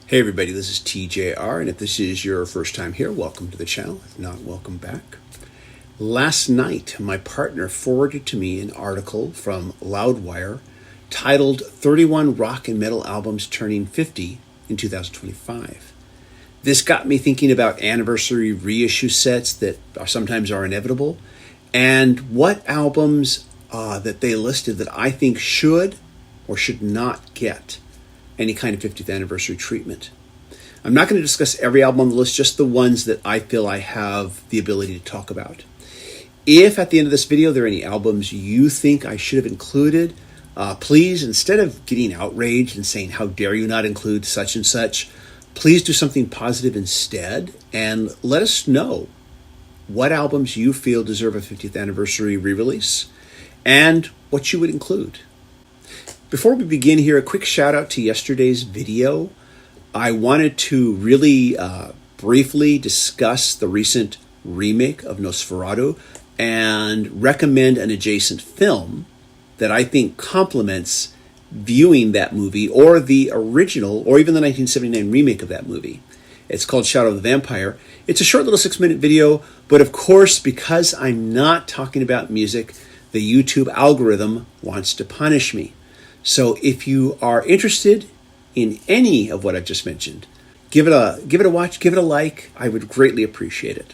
Hey everybody, this is TJR, and if this is your first time here, welcome to the channel. If not, welcome back. Last night, my partner forwarded to me an article from Loudwire titled 31 Rock and Metal Albums Turning 50 in 2025. This got me thinking about anniversary reissue sets that sometimes are inevitable, and what albums that they listed that I think should or should not get any kind of 50th anniversary treatment. I'm not going to discuss every album on the list, just the ones that I feel I have the ability to talk about. If at the end of this video there are any albums you think I should have included, please, instead of getting outraged and saying, how dare you not include such and such, please do something positive instead and let us know what albums you feel deserve a 50th anniversary re-release and what you would include. Before we begin here, a quick shout out to yesterday's video. I wanted to really briefly discuss the recent remake of Nosferatu and recommend an adjacent film that I think complements viewing that movie or the original or even the 1979 remake of that movie. It's called Shadow of the Vampire. It's a short little 6-minute video, but of course, because I'm not talking about music, the YouTube algorithm wants to punish me. So if you are interested in any of what I've just mentioned, give it a watch, give it a like. I would greatly appreciate it.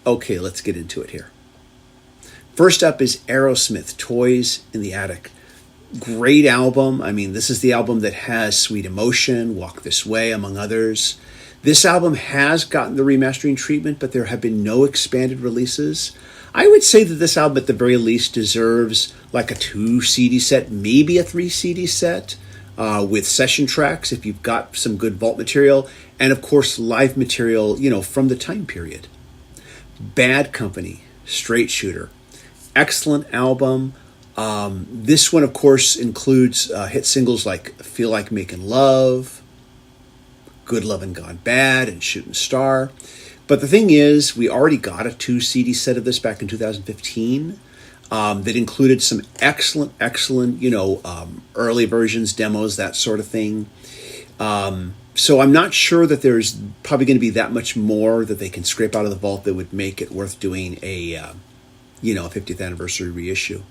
Okay, let's get into it here. First up is Aerosmith, Toys in the Attic. Great album. I mean, this is the album that has Sweet Emotion, Walk This Way, among others. This album has gotten the remastering treatment, but there have been no expanded releases. I would say that this album at the very least deserves like a 2 CD set, maybe a 3 CD set with session tracks if you've got some good vault material, and of course live material, from the time period. Bad Company, Straight Shooter, excellent album. This one of course includes hit singles like Feel Like Making Love, Good Lovin' Gone Bad, and Shooting Star. But the thing is, we already got a 2 CD set of this back in 2015 that included some excellent, early versions, demos, that sort of thing. So I'm not sure that there's probably going to be that much more that they can scrape out of the vault that would make it worth doing a 50th anniversary reissue.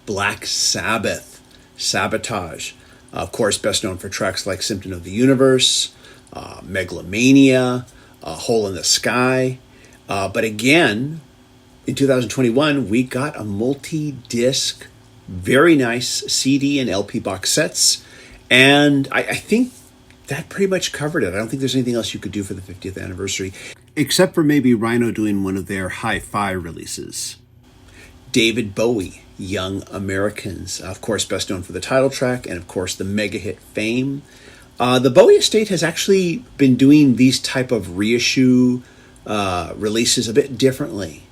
Black Sabbath, Sabotage. Of course, best known for tracks like Symptom of the Universe, Megalomania, Hole in the Sky. But again, in 2021, we got a multi-disc, very nice CD and LP box sets. And I think that pretty much covered it. I don't think there's anything else you could do for the 50th anniversary, except for maybe Rhino doing one of their hi-fi releases. David Bowie, Young Americans. Of course, best known for the title track and, of course, the mega hit Fame. The Bowie estate has actually been doing these type of reissue releases a bit differently.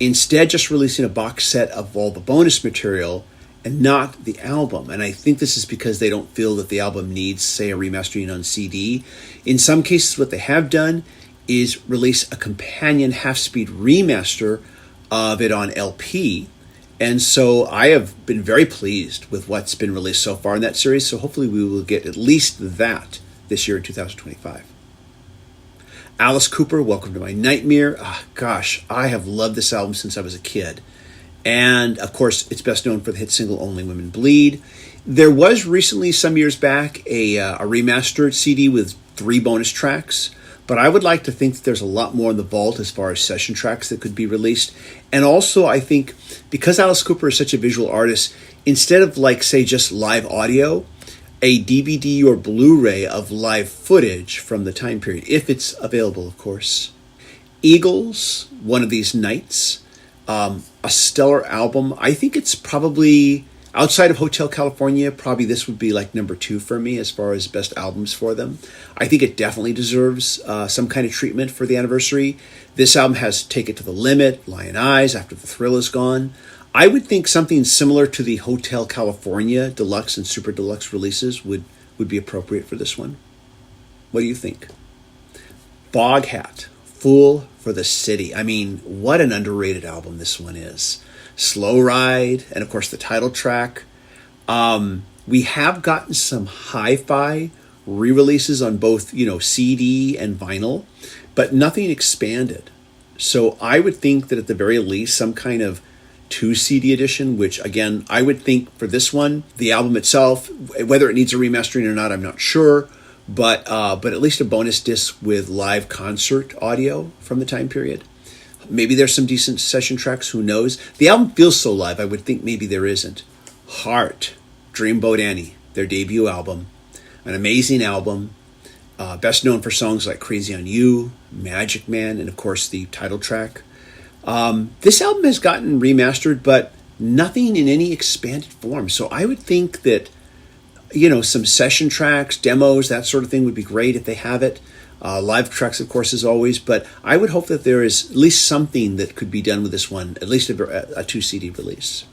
Instead, just releasing a box set of all the bonus material and not the album. And I think this is because they don't feel that the album needs, say, a remastering on CD. In some cases, what they have done is release a companion half-speed remaster of it on LP. And so I have been very pleased with what's been released so far in that series. So hopefully we will get at least that this year in 2025. Alice Cooper, Welcome to My Nightmare. Gosh, I have loved this album since I was a kid. And of course, it's best known for the hit single Only Women Bleed. There was recently, some years back, a remastered CD with 3 bonus tracks. But I would like to think that there's a lot more in the vault as far as session tracks that could be released. And also, I think, because Alice Cooper is such a visual artist, instead of, say, just live audio, a DVD or Blu-ray of live footage from the time period, if it's available, of course. Eagles, One of These Nights, a stellar album. I think it's probably, outside of Hotel California, probably this would be number 2 for me as far as best albums for them. I think it definitely deserves some kind of treatment for the anniversary. This album has Take It to the Limit, Lion Eyes, After the Thrill Is Gone. I would think something similar to the Hotel California deluxe and super deluxe releases would be appropriate for this one. What do you think? Boghat, Fool for the City. I mean, what an underrated album this one is. Slow Ride, and of course the title track. We have gotten some hi-fi re-releases on both, CD and vinyl, but nothing expanded. So I would think that at the very least, some kind of 2 CD edition, which again, I would think for this one, the album itself, whether it needs a remastering or not, I'm not sure, but at least a bonus disc with live concert audio from the time period. Maybe there's some decent session tracks, who knows? The album feels so live, I would think maybe there isn't. Heart, Dreamboat Annie, their debut album. An amazing album, best known for songs like Crazy on You, Magic Man, and of course the title track. This album has gotten remastered, but nothing in any expanded form. So I would think that, some session tracks, demos, that sort of thing would be great if they have it. Live tracks, of course, as always, but I would hope that there is at least something that could be done with this one, at least a 2 CD release.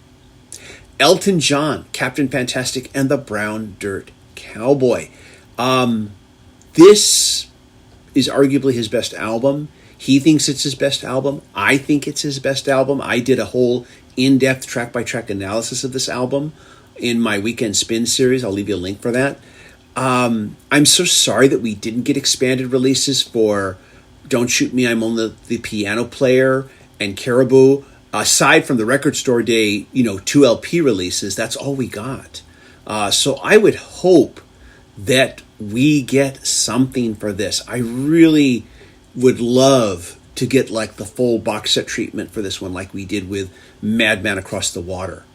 Elton John, Captain Fantastic and the Brown Dirt Cowboy. This is arguably his best album. He thinks it's his best album. I think it's his best album. I did a whole in-depth track-by-track analysis of this album in my Weekend Spin series. I'll leave you a link for that. I'm so sorry that we didn't get expanded releases for Don't Shoot Me, I'm Only the Piano Player, and Caribou. Aside from the Record Store Day, 2 LP releases, that's all we got. So I would hope that we get something for this. I really would love to get like the full box set treatment for this one, like we did with Madman Across the Water.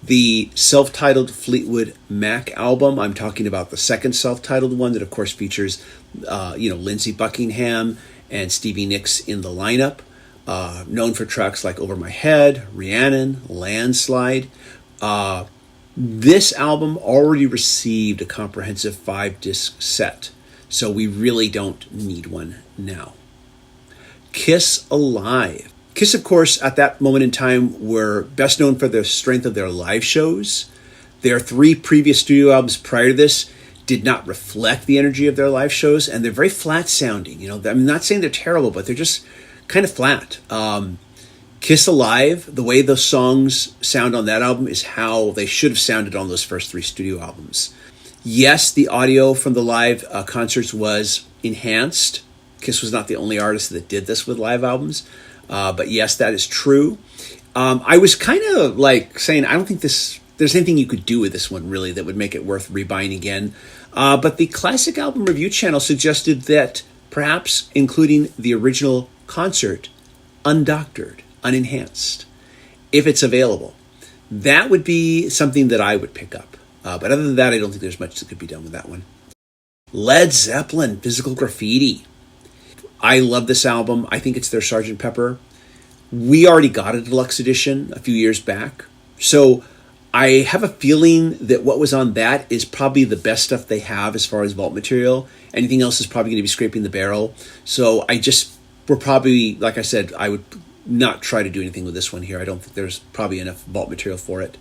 The self-titled Fleetwood Mac album, I'm talking about the second self-titled one that of course features, Lindsey Buckingham and Stevie Nicks in the lineup, known for tracks like Over My Head, Rhiannon, Landslide. This album already received a comprehensive 5-disc set, so we really don't need one now. Kiss Alive. Kiss, of course, at that moment in time, were best known for the strength of their live shows. Their 3 previous studio albums prior to this did not reflect the energy of their live shows, and they're very flat sounding. I'm not saying they're terrible, but they're just kind of flat. Kiss Alive, the way those songs sound on that album is how they should have sounded on those first 3 studio albums. Yes, the audio from the live concerts was enhanced. Kiss was not the only artist that did this with live albums. But yes, that is true. I was kind of like saying, I don't think there's anything you could do with this one really that would make it worth rebuying again. But the Classic Album Review channel suggested that perhaps including the original concert, undoctored, unenhanced, if it's available, that would be something that I would pick up. But other than that, I don't think there's much that could be done with that one. Led Zeppelin, Physical Graffiti. I love this album. I think it's their Sgt. Pepper. We already got a deluxe edition a few years back. So I have a feeling that what was on that is probably the best stuff they have as far as vault material. Anything else is probably going to be scraping the barrel. So we're probably, like I said, I would not try to do anything with this one here. I don't think there's probably enough vault material for it.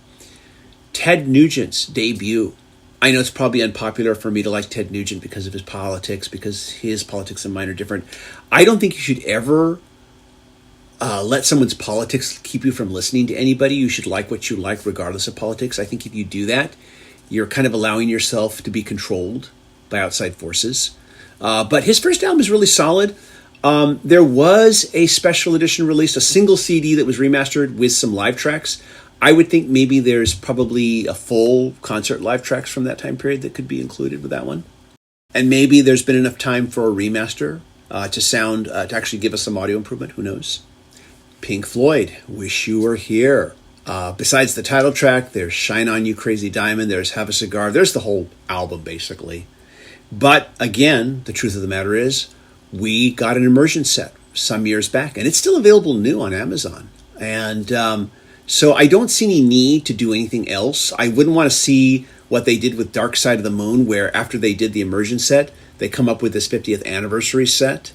Ted Nugent's debut. I know it's probably unpopular for me to like Ted Nugent because of his politics, because his politics and mine are different. I don't think you should ever let someone's politics keep you from listening to anybody. You should like what you like regardless of politics. I think if you do that, you're kind of allowing yourself to be controlled by outside forces. But his first album is really solid. There was a special edition released, a single CD that was remastered with some live tracks. I would think maybe there's probably a full concert live tracks from that time period that could be included with that one. And maybe there's been enough time for a remaster to actually give us some audio improvement. Who knows? Pink Floyd, Wish You Were Here. Besides the title track, there's Shine On You Crazy Diamond, there's Have a Cigar, there's the whole album basically. But again, the truth of the matter is, we got an immersion set some years back, and it's still available new on Amazon. And so I don't see any need to do anything else. I wouldn't want to see what they did with Dark Side of the Moon, where after they did the immersion set, they come up with this 50th anniversary set,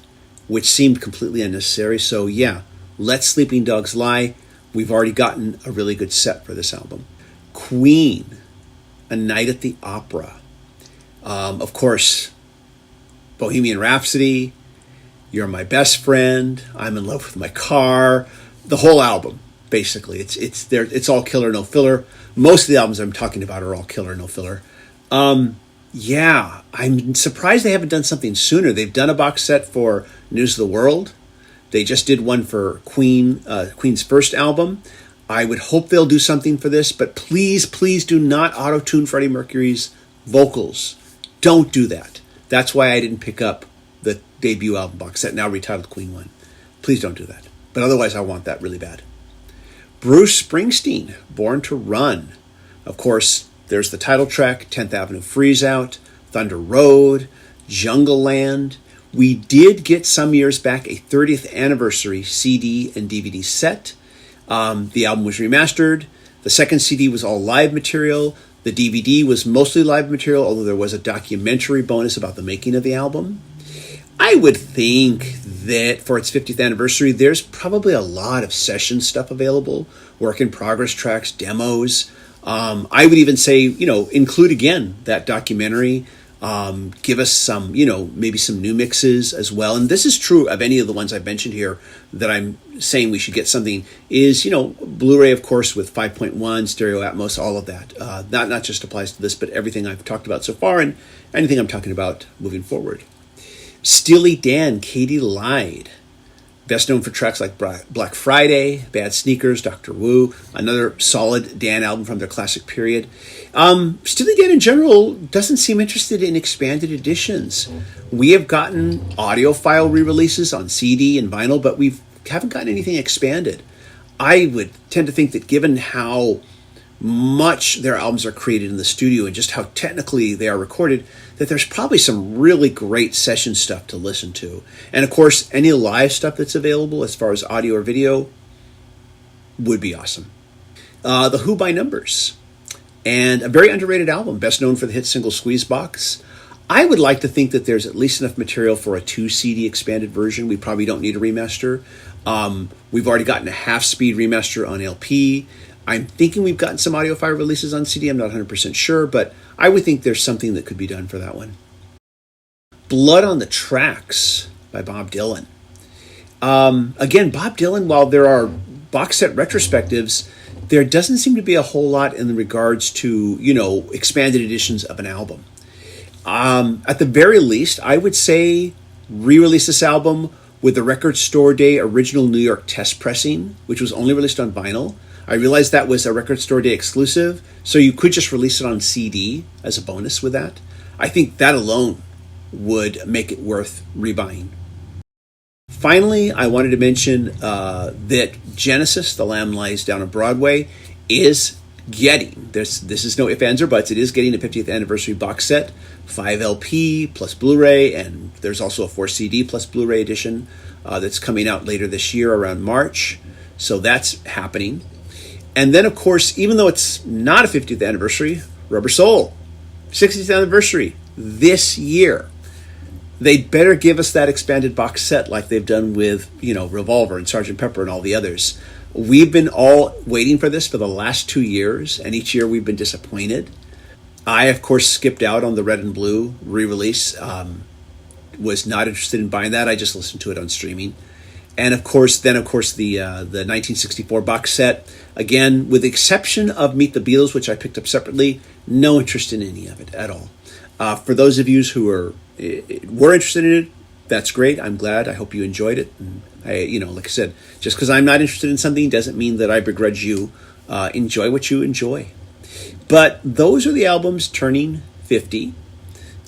which seemed completely unnecessary. So yeah, Let Sleeping Dogs Lie. We've already gotten a really good set for this album. Queen, A Night at the Opera. Of course, Bohemian Rhapsody, You're My Best Friend, I'm in Love with My Car, the whole album. Basically, it's all killer, no filler. Most of the albums I'm talking about are all killer, no filler. Yeah, I'm surprised they haven't done something sooner. They've done a box set for News of the World. They just did one for Queen's first album. I would hope they'll do something for this, but please, please do not auto-tune Freddie Mercury's vocals. Don't do that. That's why I didn't pick up the debut album box set, now retitled Queen 1. Please don't do that. But otherwise, I want that really bad. Bruce Springsteen, Born to Run. Of course, there's the title track, 10th Avenue Freeze Out, Thunder Road, Jungle Land. We did get some years back a 30th anniversary CD and DVD set. The album was remastered. The second CD was all live material. The DVD was mostly live material, although there was a documentary bonus about the making of the album. I would think that for its 50th anniversary, there's probably a lot of session stuff available, work in progress tracks, demos. I would even say, include again that documentary. Give us some, maybe some new mixes as well. And this is true of any of the ones I've mentioned here that I'm saying we should get something is, Blu-ray, of course, with 5.1, stereo Atmos, all of that. Not just applies to this, but everything I've talked about so far and anything I'm talking about moving forward. Steely Dan, Katie Lied. Best known for tracks like Black Friday, Bad Sneakers, Dr. Wu, another solid Dan album from their classic period. Steely Dan in general doesn't seem interested in expanded editions. We have gotten audiophile re-releases on CD and vinyl, but we haven't gotten anything expanded. I would tend to think that given how much their albums are created in the studio and just how technically they are recorded, that there's probably some really great session stuff to listen to. And of course, any live stuff that's available as far as audio or video would be awesome. The Who by Numbers, and a very underrated album, best known for the hit single Squeeze Box. I would like to think that there's at least enough material for a 2 CD expanded version. We probably don't need a remaster. We've already gotten a half-speed remaster on LP. I'm thinking we've gotten some audiophile releases on CD. I'm not 100% sure, but I would think there's something that could be done for that one. Blood on the Tracks by Bob Dylan. Again, Bob Dylan, while there are box set retrospectives, there doesn't seem to be a whole lot in regards to, expanded editions of an album. At the very least, I would say re-release this album with the Record Store Day original New York test pressing, which was only released on vinyl. I realized that was a Record Store Day exclusive, so you could just release it on CD as a bonus with that. I think that alone would make it worth rebuying. Finally, I wanted to mention that Genesis, The Lamb Lies Down on Broadway, is getting, this is no ifs, ands, or buts, it is getting a 50th anniversary box set, 5 LP plus Blu-ray, and there's also a 4 CD plus Blu-ray edition that's coming out later this year around March. So that's happening. And then, of course, even though it's not a 50th anniversary, Rubber Soul, 60th anniversary this year. They'd better give us that expanded box set like they've done with, Revolver and Sgt. Pepper and all the others. We've been all waiting for this for the last 2 years, and each year we've been disappointed. I, of course, skipped out on the Red and Blue re-release. Was not interested in buying that. I just listened to it on streaming. And of course, the 1964 box set, again, with the exception of Meet the Beatles, which I picked up separately, no interest in any of it at all. For those of you who were interested in it, that's great. I'm glad. I hope you enjoyed it. And like I said, just because I'm not interested in something doesn't mean that I begrudge you. Enjoy what you enjoy. But those are the albums turning 50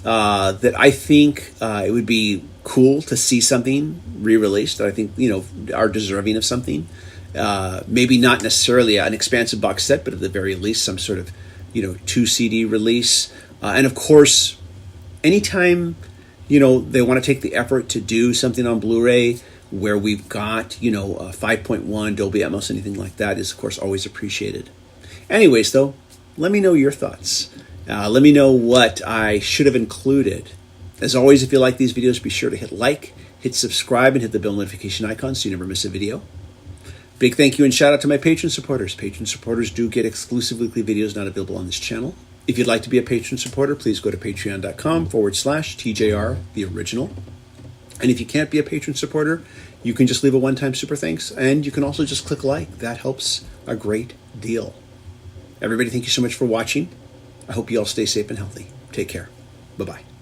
that I think it would be cool to see something re-released that I think, are deserving of something. Maybe not necessarily an expansive box set, but at the very least some sort of, 2 CD release. And of course, anytime, they want to take the effort to do something on Blu-ray where we've got, a 5.1 Dolby Atmos, anything like that is, of course, always appreciated. Anyways, though, let me know your thoughts. Let me know what I should have included. As always, if you like these videos, be sure to hit like, hit subscribe, and hit the bell notification icon so you never miss a video. Big thank you and shout out to my Patreon supporters. Patreon supporters do get exclusive weekly videos not available on this channel. If you'd like to be a Patreon supporter, please go to patreon.com/TJR, the original. And if you can't be a Patreon supporter, you can just leave a one-time super thanks, and you can also just click like. That helps a great deal. Everybody, thank you so much for watching. I hope you all stay safe and healthy. Take care. Bye-bye.